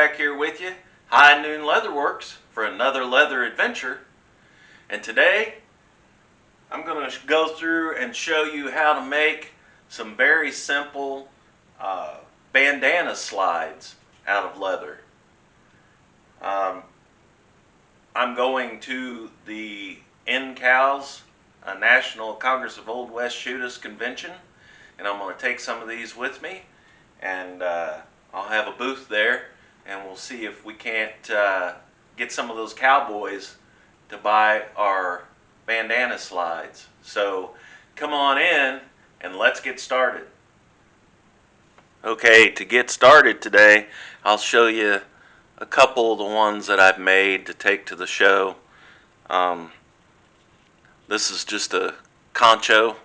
back here with you, High Noon Leatherworks, for another leather adventure. And today, I'm going to go through and show you how to make some very simple bandana slides out of leather. I'm going to the NCALS, National Congress of Old West Shooters Convention, and I'm going to take some of these with me, and I'll have a booth there, and we'll see if we can't get some of those cowboys to buy our bandana slides. So come on in and let's get started. Okay, to get started today, I'll show you a couple of the ones that I've made to take to the show. This is just a concho,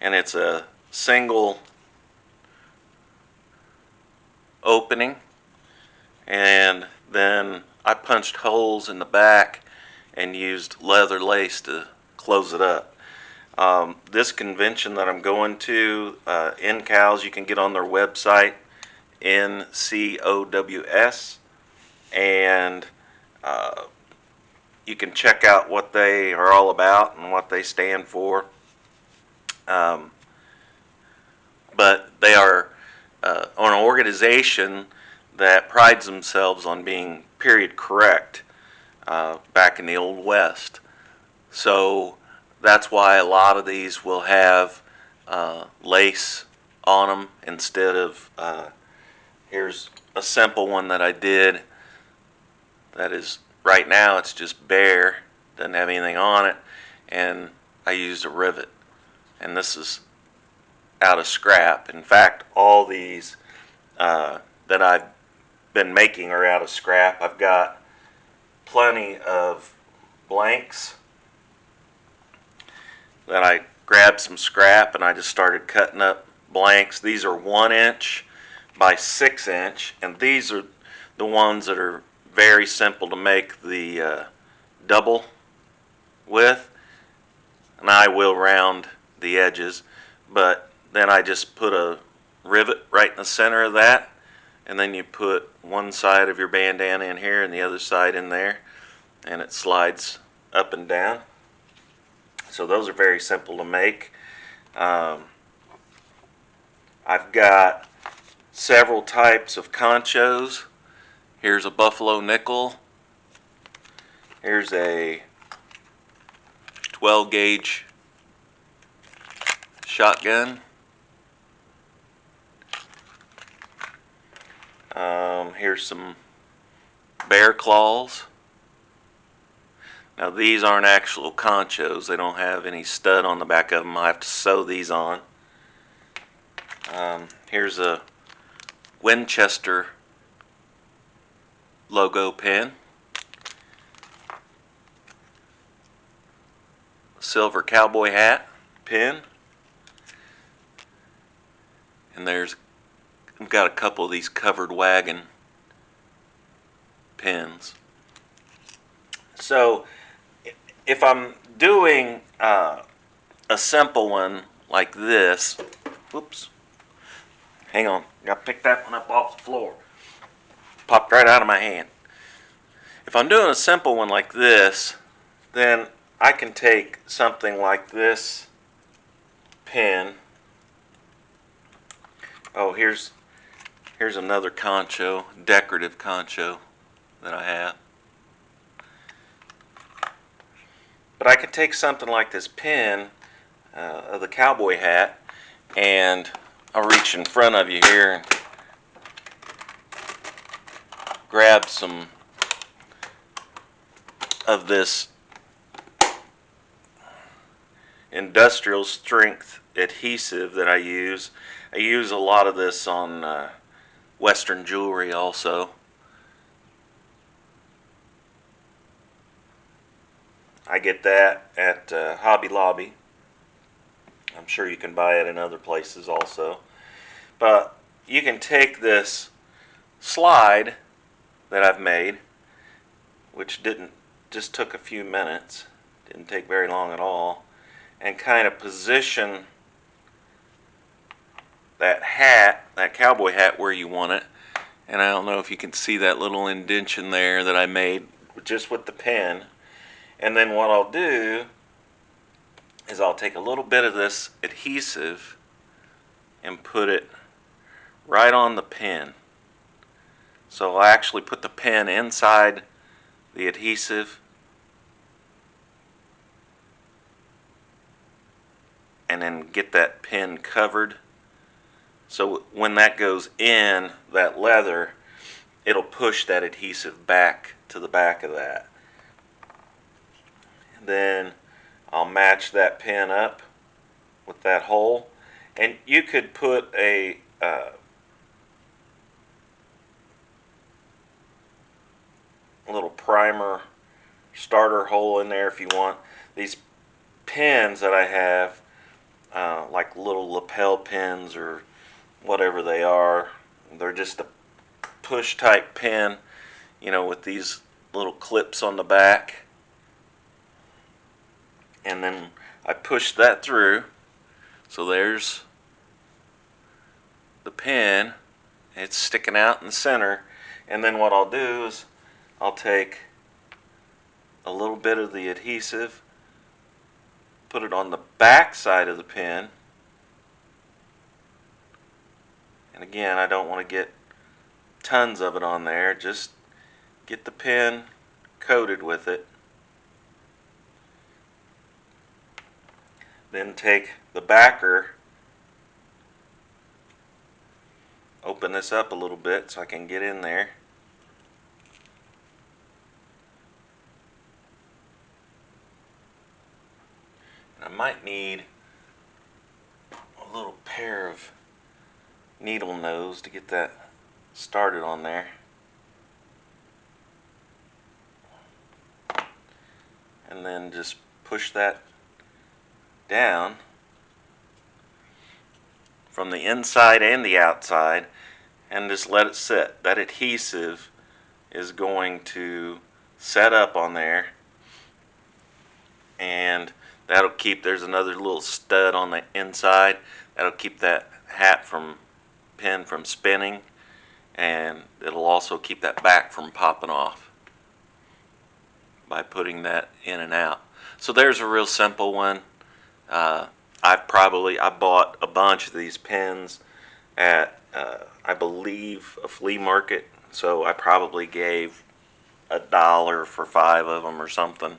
and it's a single opening, and then I punched holes in the back and used leather lace to close it up. This convention that I'm going to, NCALS, you can get on their website, NCOWS, and you can check out what they are all about and what they stand for. But they are an organization that prides themselves on being period correct back in the Old West. So that's why a lot of these will have lace on them instead of, here's a simple one that I did that is, right now it's just bare, doesn't have anything on it, and I used a rivet. And this is out of scrap. In fact, all these that I've been making are out of scrap. I've got plenty of blanks that I grabbed some scrap and I just started cutting up blanks. These are 1 inch by 6 inch, and these are the ones that are very simple to make the double with, and I will round the edges, but then I just put a rivet right in the center of that, and then you put one side of your bandana in here and the other side in there, and it slides up and down. So those are very simple to make. I've got several types of conchos. Here's a buffalo nickel. Here's a 12 gauge shotgun. Here's some bear claws. Now these aren't actual conchos. They don't have any stud on the back of them. I have to sew these on. Here's a Winchester logo pin. Silver cowboy hat pin. And I've got a couple of these covered wagon pins. So if I'm doing a simple one like this, whoops, hang on, got to pick that one up off the floor. Popped right out of my hand. If I'm doing a simple one like this, then I can take something like this pin. Oh, here's another concho, decorative concho that I have. But I could take something like this pin of the cowboy hat, and I'll reach in front of you here and grab some of this industrial strength adhesive that I use. I use a lot of this on Western jewelry also. I get that at Hobby Lobby. I'm sure you can buy it in other places also. But you can take this slide that I've made, which just took a few minutes, didn't take very long at all, and kind of position that hat, that cowboy hat, where you want it, And I don't know if you can see that little indentation there that I made just with the pen. And then what I'll do is I'll take a little bit of this adhesive and put it right on the pen. So I'll actually put the pen inside the adhesive and then get that pen covered. So when that goes in that leather, it'll push that adhesive back to the back of that. Then I'll match that pen up with that hole, and you could put a little primer starter hole in there if you want. These pins that I have, like little lapel pins or whatever they are, they're just a push type pin, with these little clips on the back. And then I push that through, so there's the pin. It's sticking out in the center. And then what I'll do is I'll take a little bit of the adhesive, put it on the back side of the pin, and again, I don't want to get tons of it on there, just get the pin coated with it. Then take the backer, open this up a little bit so I can get in there. And I might need a little pair of needle nose to get that started on there. And then just push that down from the inside and the outside and just let it sit. That adhesive is going to set up on there, and that'll keep, there's another little stud on the inside that'll keep that pin from spinning, and it'll also keep that back from popping off by putting that in and out. So there's a real simple one. I bought a bunch of these pins at I believe a flea market, so I probably gave $1 for 5 of them or something.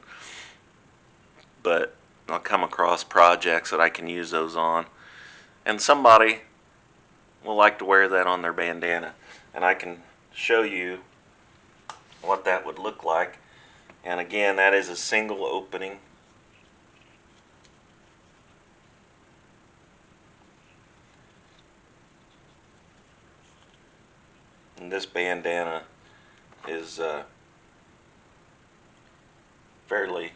But I'll come across projects that I can use those on, and somebody will like to wear that on their bandana, and I can show you what that would look like. And again, that is a single opening. And this bandana is fairly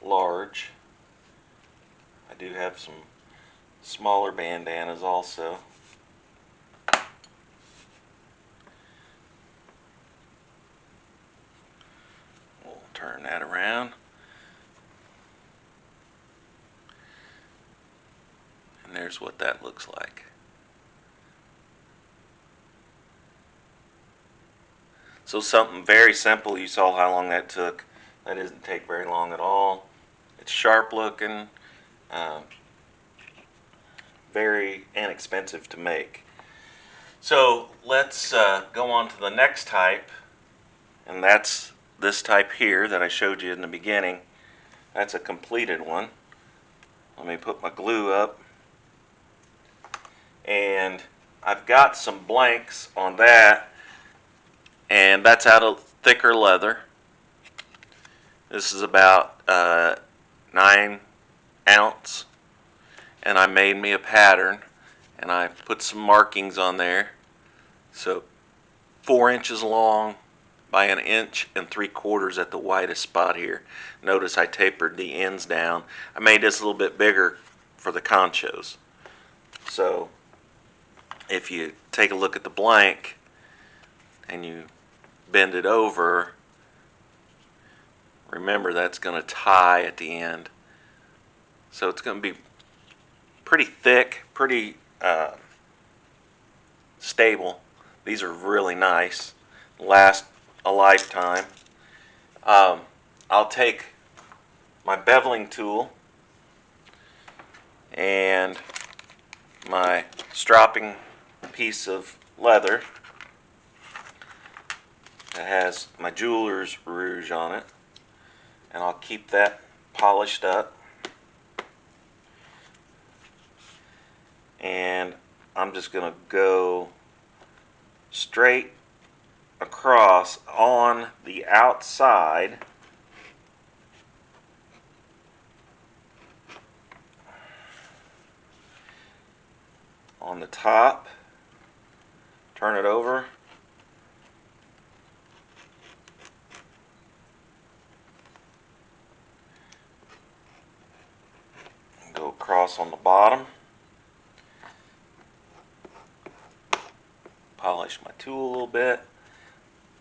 large. I do have some smaller bandanas also. We'll turn that around. And there's what that looks like. So something very simple. You saw how long that took. That doesn't take very long at all. It's sharp looking, very inexpensive to make. So let's go on to the next type, and that's this type here that I showed you in the beginning. That's a completed one. Let me put my glue up, and I've got some blanks on that, and that's out of thicker leather. This is about 9 ounce, and I made me a pattern, and I put some markings on there. So 4 inches long by 1 3/4 inches at the widest spot here. Notice I tapered the ends down. I made this a little bit bigger for the conchos. So if you take a look at the blank and you bend it over, remember that's going to tie at the end. So it's going to be pretty thick, pretty stable. These are really nice, last a lifetime. I'll take my beveling tool and my stropping piece of leather that has my jeweler's rouge on it, and I'll keep that polished up. And I'm just going to go straight across on the outside on the top, turn it over, and go across on the bottom, polish my tool a little bit,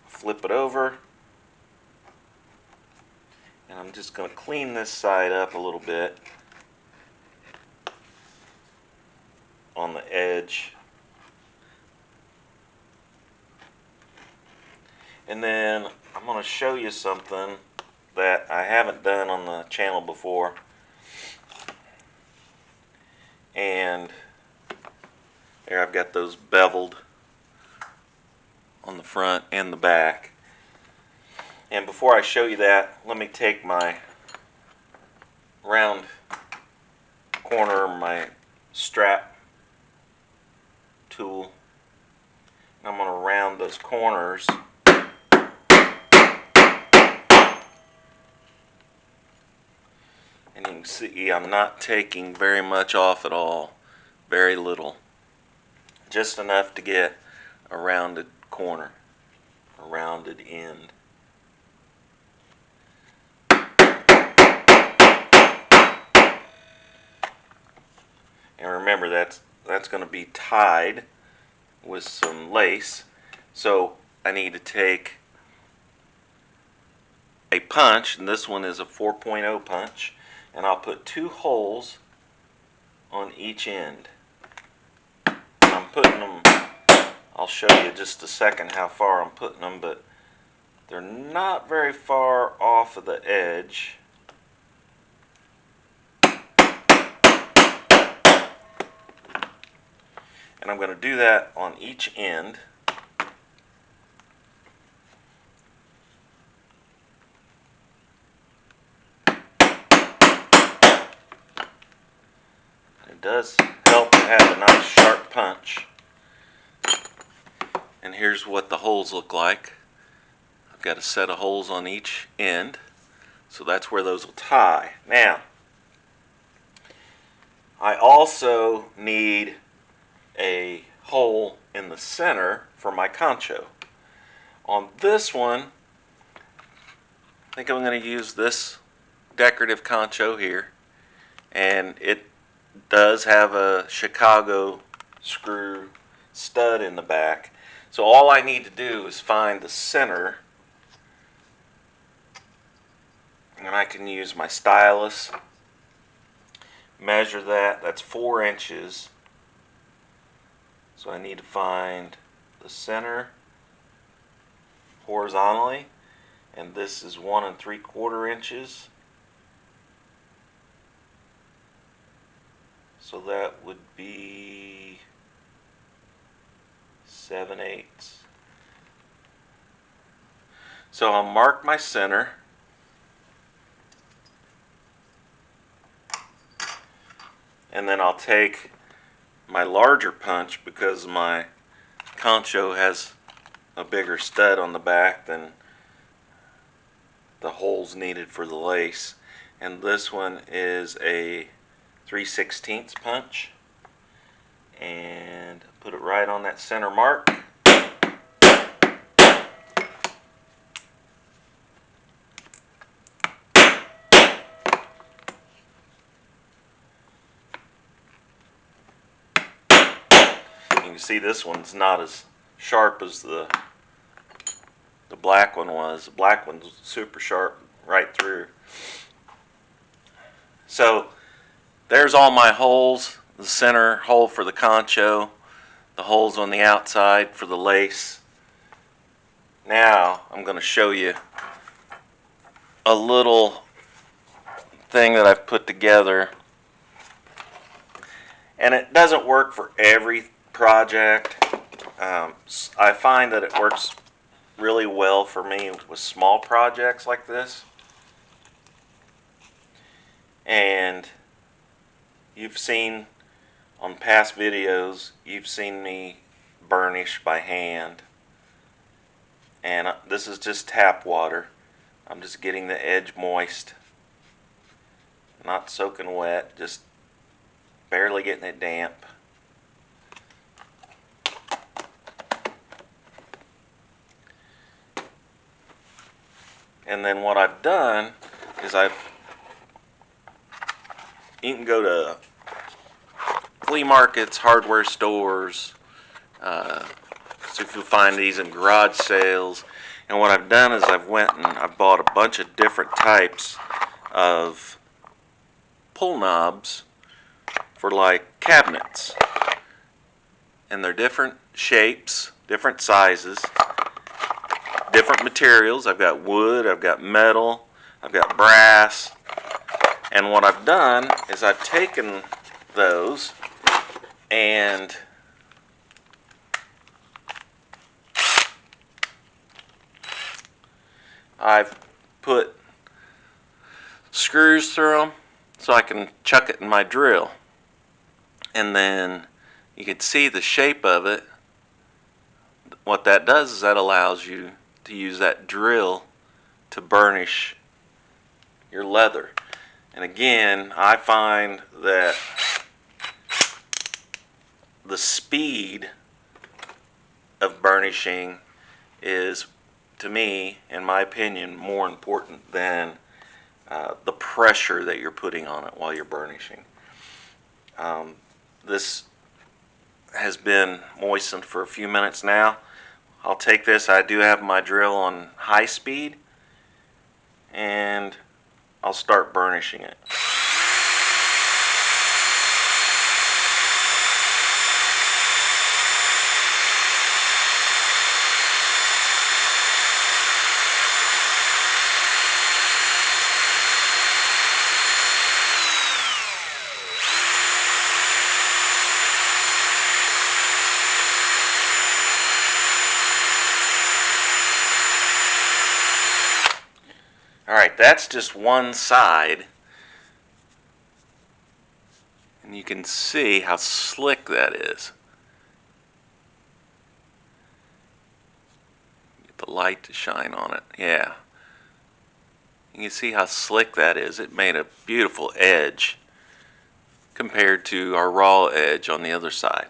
flip it over, and I'm just going to clean this side up a little bit on the edge. And then I'm going to show you something that I haven't done on the channel before. And there I've got those beveled on the front and the back. And before I show you that, let me take my round corner, my strap tool, and I'm going to round those corners. And you can see I'm not taking very much off at all, very little, just enough to get a rounded corner, a rounded end. And remember, that's going to be tied with some lace, so I need to take a punch, and this one is a 4.0 punch, and I'll put 2 holes on each end. I'm putting them, I'll show you in just a second how far I'm putting them, but they're not very far off of the edge. And I'm going to do that on each end. It does help to have a nice sharp punch. And here's what the holes look like. I've got a set of holes on each end, so that's where those will tie. Now, I also need a hole in the center for my concho. On this one, I think I'm going to use this decorative concho here, and it does have a Chicago screw stud in the back. So all I need to do is find the center, and I can use my stylus, measure that. That's 4 inches. So I need to find the center horizontally, and this is 1 3/4 inches. So that would be 7/8. So I'll mark my center, and then I'll take my larger punch, because my concho has a bigger stud on the back than the holes needed for the lace, and this one is a 3/16 punch, and put it right on that center mark. You can see this one's not as sharp as the black one was. The black one's super sharp right through. So there's all my holes. The center hole for the concho, the holes on the outside for the lace. Now I'm going to show you a little thing that I've put together, and it doesn't work for every project. I find that it works really well for me with small projects like this. And you've seen on past videos, you've seen me burnish by hand, and this is just tap water. I'm just getting the edge moist, not soaking wet, just barely getting it damp. And then what I've done is you can go to flea markets, hardware stores, so if you'll find these in garage sales. And what I've done is I've went and I bought a bunch of different types of pull knobs for like cabinets. And they're different shapes, different sizes, different materials. I've got wood, I've got metal, I've got brass. And what I've done is I've taken those and I've put screws through them so I can chuck it in my drill. And then you can see the shape of it. What that does is that allows you to use that drill to burnish your leather. And again, I find that the speed of burnishing is, to me, in my opinion, more important than the pressure that you're putting on it while you're burnishing. This has been moistened for a few minutes now. I'll take this, I do have my drill on high speed, and I'll start burnishing it. Alright, that's just one side, and you can see how slick that is. Get the light to shine on it. Yeah. You can see how slick that is. It made a beautiful edge compared to our raw edge on the other side.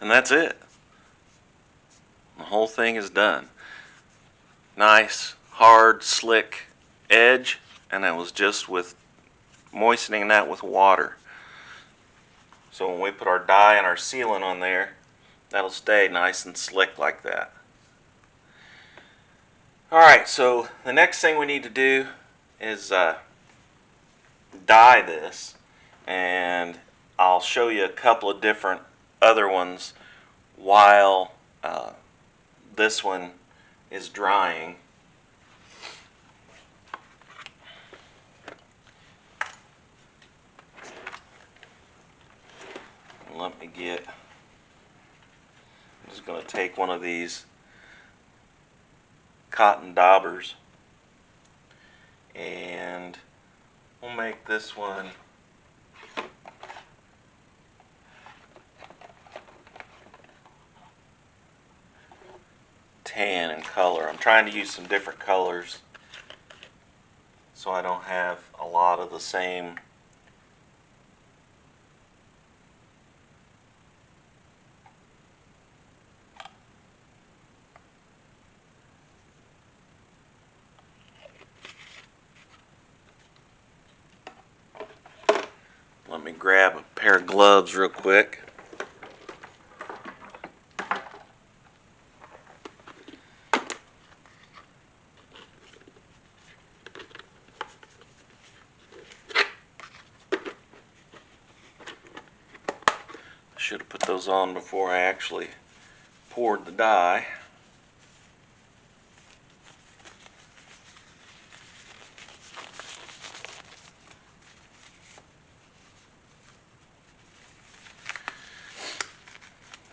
And that's it. The whole thing is done. Nice, hard, slick edge, and that was just with moistening that with water. So when we put our dye and our sealant on there, that'll stay nice and slick like that. Alright, so the next thing we need to do is dye this, and I'll show you a couple of different other ones while this one is drying. Let me get, I'm just going to take one of these cotton daubers and We'll make this one tan in color. I'm trying to use some different colors so I don't have a lot of the same. Let me grab a pair of gloves real quick. Should have put those on before I actually poured the dye.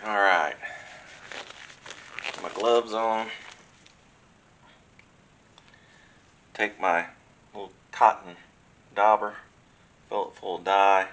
Alright, my gloves on. Take my little cotton dauber, fill it full of dye.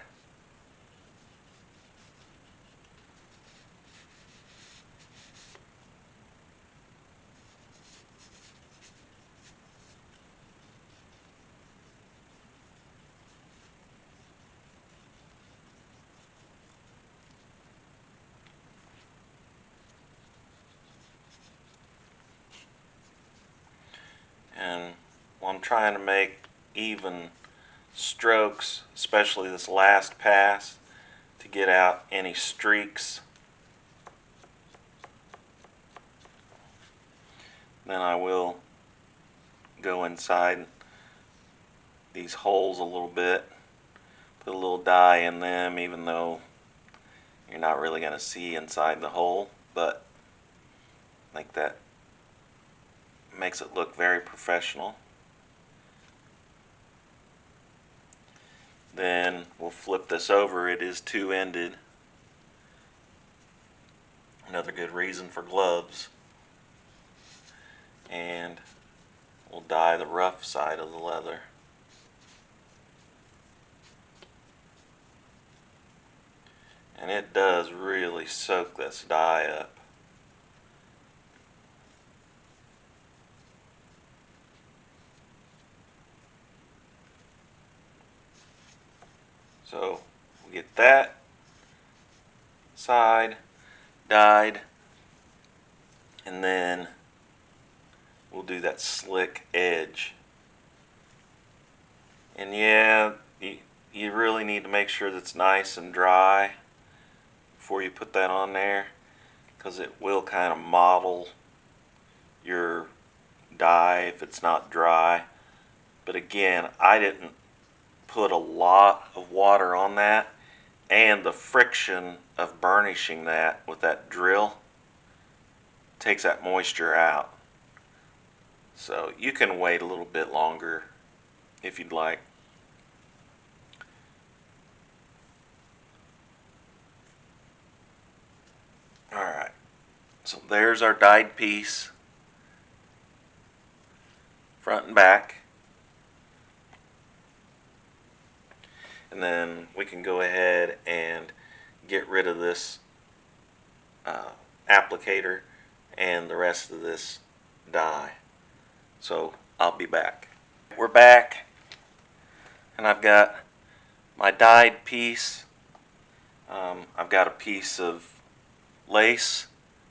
And I'm trying to make even strokes, especially this last pass, to get out any streaks. Then I will go inside these holes a little bit, put a little dye in them, even though you're not really going to see inside the hole, but like that makes it look very professional. Then we'll flip this over. It is two-ended. Another good reason for gloves. And we'll dye the rough side of the leather. And it does really soak this dye up. So we get that side dyed, and then we'll do that slick edge. And yeah, you really need to make sure that it's nice and dry before you put that on there, because it will kind of mottle your dye if it's not dry. But again, I didn't put a lot of water on that, and the friction of burnishing that with that drill takes that moisture out. So you can wait a little bit longer if you'd like. Alright, so there's our dyed piece, front and back. And then we can go ahead and get rid of this applicator and the rest of this dye. So I'll be back. We're back, and I've got my dyed piece. I've got a piece of lace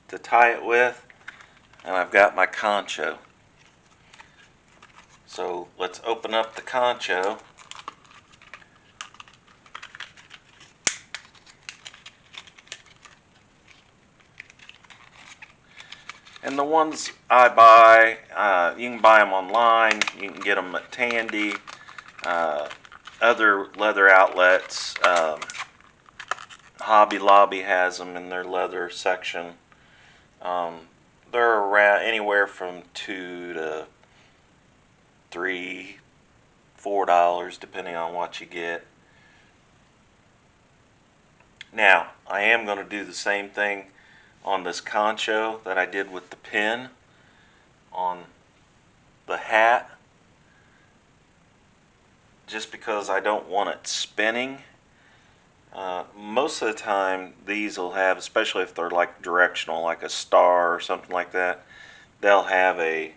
to tie it with, and I've got my concho. So let's open up the concho. And the ones I buy, you can buy them online. You can get them at Tandy, other leather outlets. Hobby Lobby has them in their leather section. They're around anywhere from $2 to $3, $4, depending on what you get. Now, I am going to do the same thing on this concho that I did with the pin on the hat. just because I don't want it spinning. Most of the time these will have, especially if they're like directional, like a star or something like that, they'll have a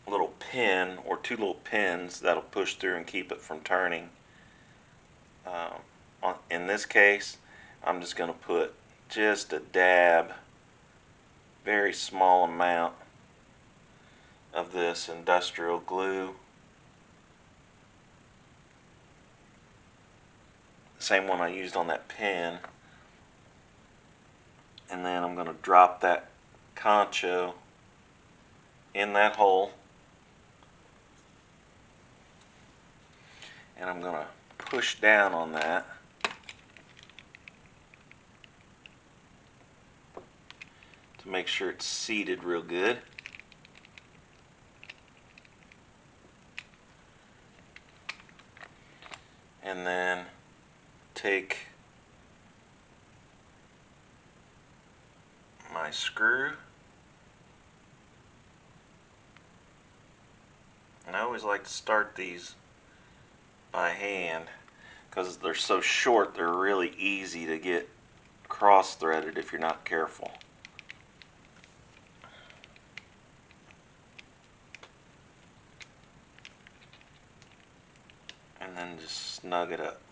little pin or two little pins that'll push through and keep it from turning. In this case, I'm just going to put just a dab, very small amount of this industrial glue. Same one I used on that pin. And then I'm going to drop that concho in that hole. And I'm going to push down on that. To make sure it's seated real good. And then take my screw, and I always like to start these by hand because they're so short, they're really easy to get cross threaded if you're not careful. And then just snug it up.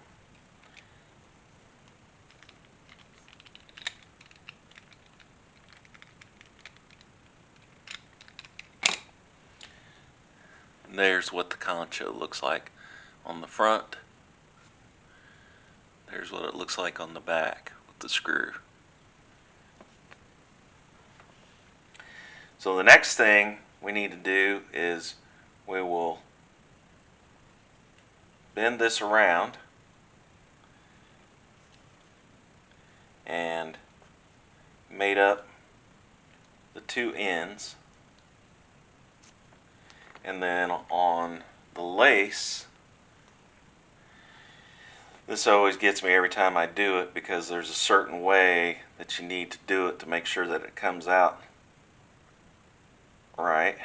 And there's what the concho looks like on the front. There's what it looks like on the back with the screw. So the next thing we need to do is we will bend this around and mate up the two ends, and then on the lace, this always gets me every time I do it because there's a certain way that you need to do it to make sure that it comes out right.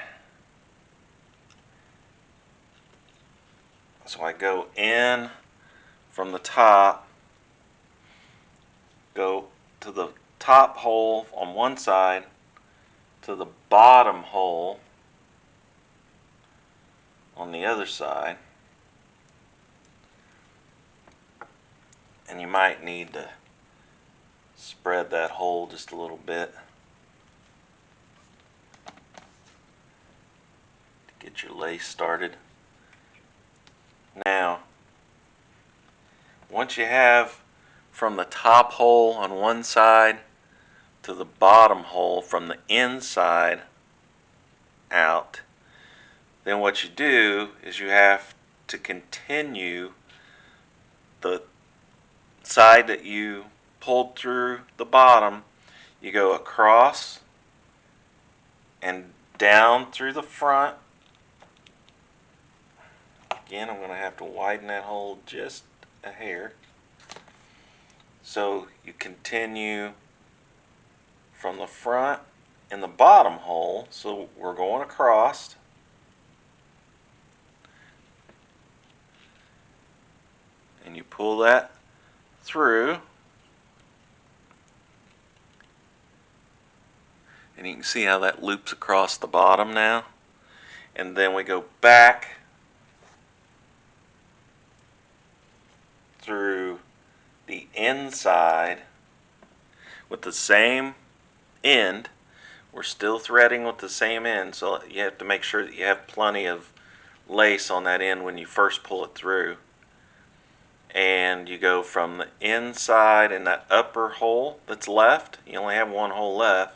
So I go in from the top, go to the top hole on one side, to the bottom hole on the other side, and you might need to spread that hole just a little bit to get your lace started. Now, once you have from the top hole on one side to the bottom hole from the inside out, then what you do is you have to continue the side that you pulled through the bottom. You go across and down through the front. Again, I'm going to have to widen that hole just a hair. So you continue from the front in the bottom hole, so we're going across. And you pull that through. And you can see how that loops across the bottom now. And then we go back through the inside with the same end. We're still threading with the same end, so you have to make sure that you have plenty of lace on that end when you first pull it through. And you go from the inside in that upper hole that's left. You only have one hole left.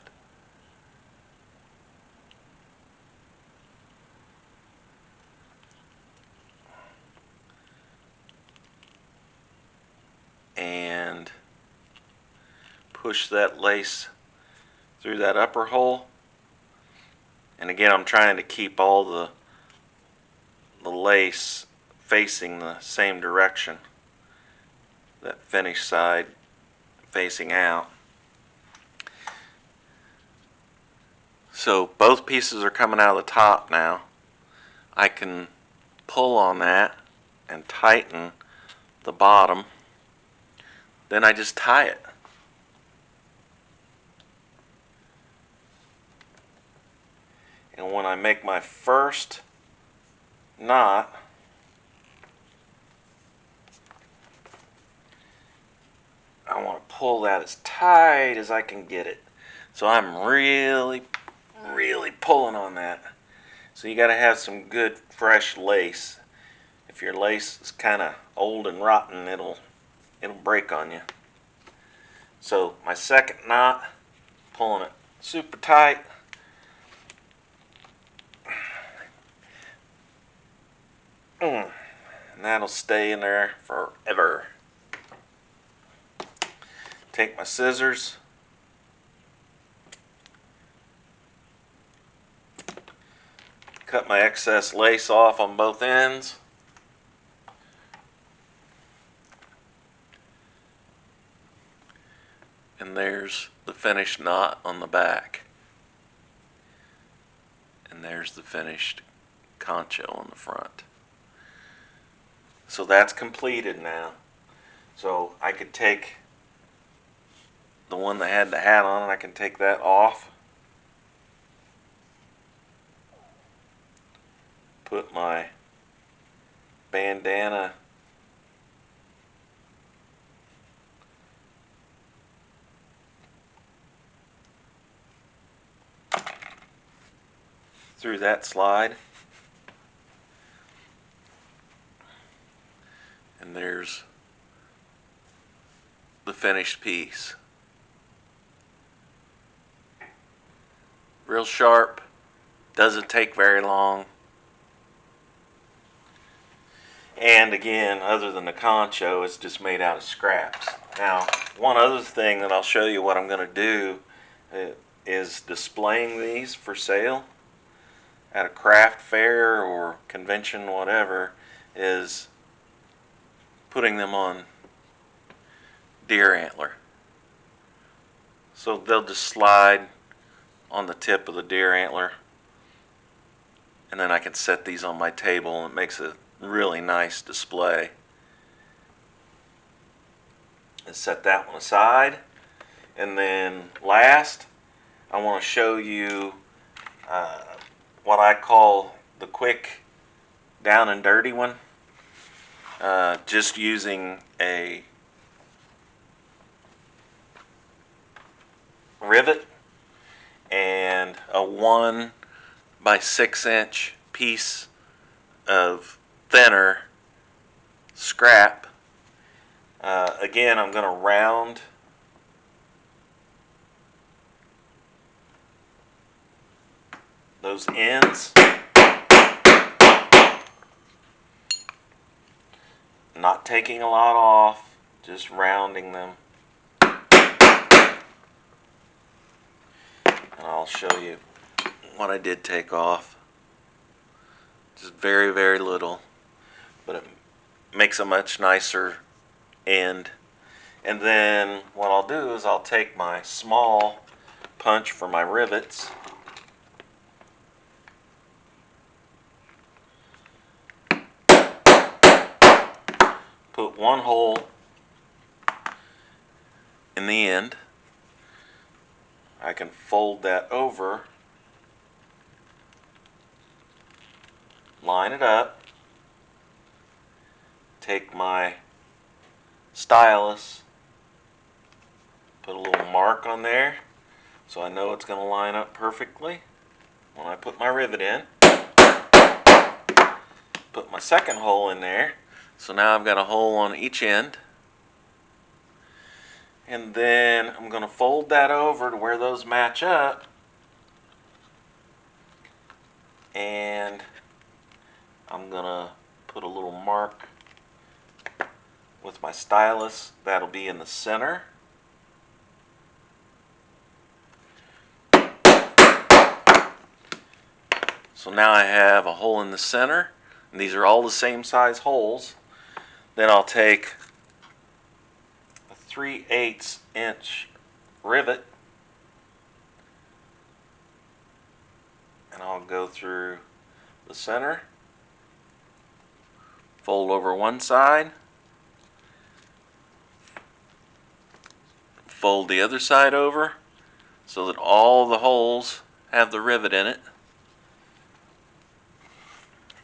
And push that lace through that upper hole. And again, I'm trying to keep all the lace facing the same direction, that finished side facing out. So both pieces are coming out of the top now. I can pull on that and tighten the bottom. Then I just tie it. And when I make my first knot, I want to pull that as tight as I can get it. So I'm really pulling on that. So you got to have some good fresh lace. If your lace is kind of old and rotten, it'll break on you. So my second knot, pulling it super tight. And that'll stay in there forever. Take my scissors, cut my excess lace off on both ends. And there's the finished knot on the back. And there's the finished concho on the front. So that's completed now. So I could take the one that had the hat on, and I can take that off. Put my bandana through that slide. And there's the finished piece. Real sharp, doesn't take very long. And again, other than the concho, it's just made out of scraps. Now, one other thing that I'll show you what I'm going to do is displaying these for sale at a craft fair or convention, whatever, is putting them on deer antler. So they'll just slide on the tip of the deer antler, and then I can set these on my table, and it makes a really nice display. And set that one aside. And then last, I want to show you what I call the quick down and dirty one. Just using a rivet and a 1 by 6 inch piece of thinner scrap. Again, I'm going to round those ends, not taking a lot off, just rounding them. And I'll show you what I did take off. Just very little, but it makes a much nicer end. And then what I'll do is I'll take my small punch for my rivets, put one hole in the end. I can fold that over, line it up, take my stylus, put a little mark on there so I know it's going to line up perfectly when I put my rivet in. Put my second hole in there, so now I've got a hole on each end. And then I'm going to fold that over to where those match up, and I'm going to put a little mark with my stylus. That'll be in the center. So now I have a hole in the center, and these are all the same size holes. Then I'll take a 3/8 inch rivet, and I'll go through the center fold over one side, fold the other side over so that all the holes have the rivet in it,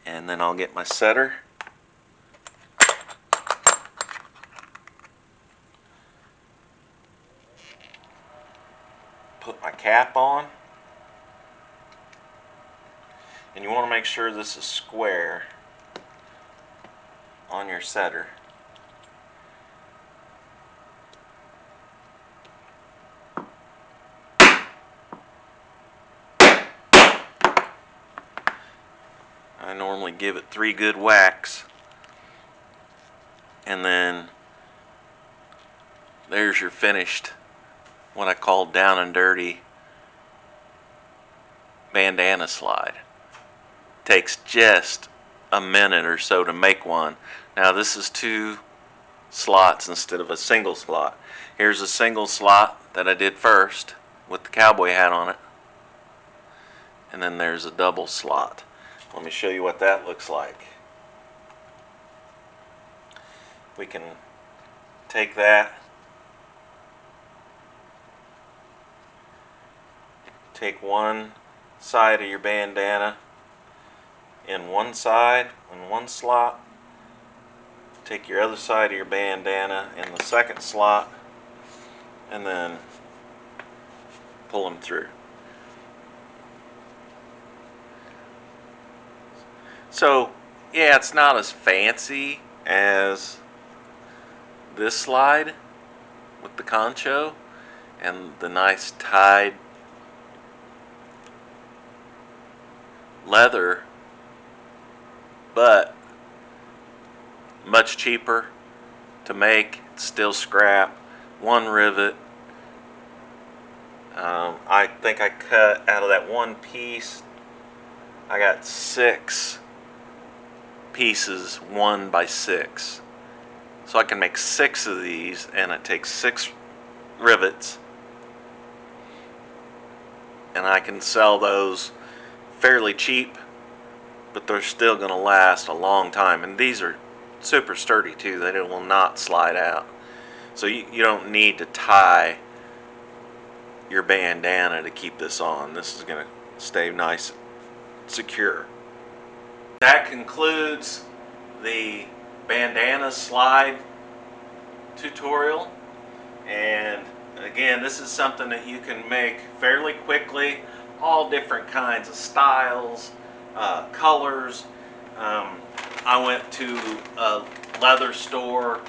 and then I'll get my setter. Put my cap on, and you want to make sure this is square on your setter. I normally give it 3 good whacks, and then there's your finished, what I call down and dirty bandana slide. Takes just a minute or so to make one. Now this is 2 slots instead of a single slot. Here's a single slot that I did first with the cowboy hat on it, and then there's a double slot. Let me show you what that looks like. We can take that, take one side of your bandana in one side in one slot, take your other side of your bandana in the second slot, and then pull them through. So yeah, it's not as fancy as this slide with the concho and the nice tied leather, but much cheaper to make. It's still scrap, 1 rivet. I think I cut out of that one piece, I got 6 pieces 1 by 6, so I can make 6 of these, and it takes 6 rivets, and I can sell those fairly cheap, but they're still going to last a long time. And these are super sturdy too, they will not slide out. So you don't need to tie your bandana to keep this on. This is going to stay nice and secure. That concludes the bandana slide tutorial, and again, this is something that you can make fairly quickly, all different kinds of styles, colors. I went to a leather store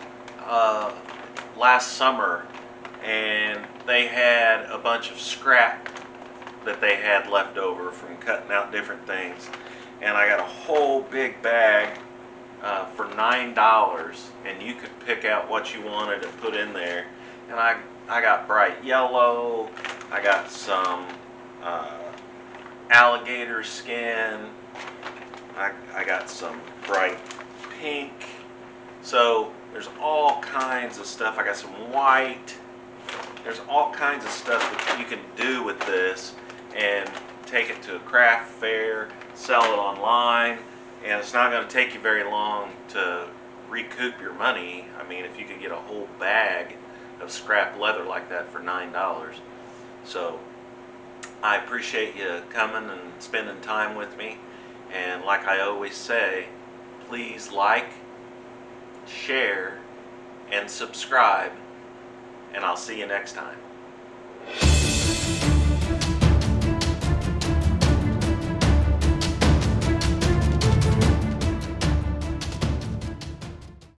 last summer, and they had a bunch of scrap that they had left over from cutting out different things, and I got a whole big bag for $9, and you could pick out what you wanted and put in there. And I got bright yellow, I got some alligator skin, I got some bright pink. So there's all kinds of stuff. I got some white. There's all kinds of stuff that you can do with this, and take it to a craft fair, sell it online, and it's not going to take you very long to recoup your money. I mean, if you could get a whole bag of scrap leather like that for $9. So I appreciate you coming and spending time with me, and like I always say, please like, share, and subscribe, and I'll see you next time.